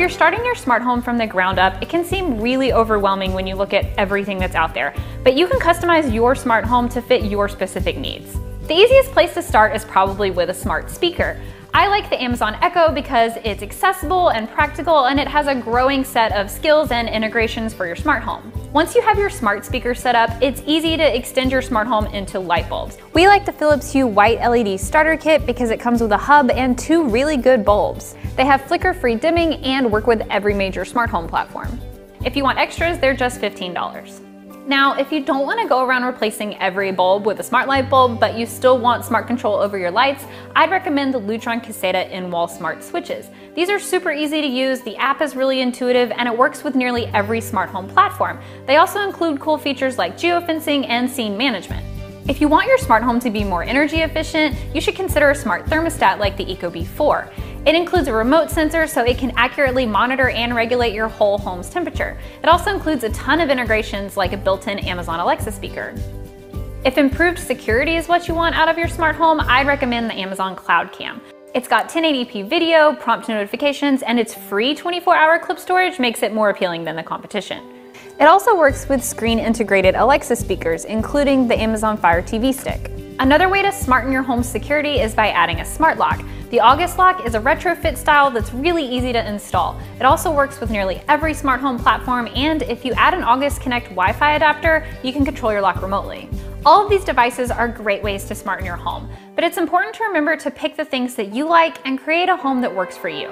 you're starting your smart home from the ground up, it can seem really overwhelming when you look at everything that's out there, but you can customize your smart home to fit your specific needs. The easiest place to start is probably with a smart speaker. I like the Amazon Echo because it's accessible and practical, and it has a growing set of skills and integrations for your smart home. Once you have your smart speaker set up, it's easy to extend your smart home into light bulbs. We like the Philips Hue White LED starter kit because it comes with a hub and 2 really good bulbs. They have flicker-free dimming and work with every major smart home platform. If you want extras, they're just $15. Now, if you don't want to go around replacing every bulb with a smart light bulb, but you still want smart control over your lights, I'd recommend the Lutron Casa in-wall smart switches. These are super easy to use, the app is really intuitive, and it works with nearly every smart home platform. They also include cool features like geofencing and scene management. If you want your smart home to be more energy efficient, you should consider a smart thermostat like the ecobee 4. It includes a remote sensor so it can accurately monitor and regulate your whole home's temperature. It also includes a ton of integrations like a built-in Amazon Alexa speaker. If improved security is what you want out of your smart home, I'd recommend the Amazon Cloud Cam. It's got 1080p video, prompt notifications, and its free 24-hour clip storage makes it more appealing than the competition. It also works with screen-integrated Alexa speakers, including the Amazon Fire TV Stick. Another way to smarten your home's security is by adding a smart lock. The August lock is a retrofit style that's really easy to install. It also works with nearly every smart home platform, and if you add an August Connect Wi-Fi adapter, you can control your lock remotely. All of these devices are great ways to smarten your home, but it's important to remember to pick the things that you like and create a home that works for you.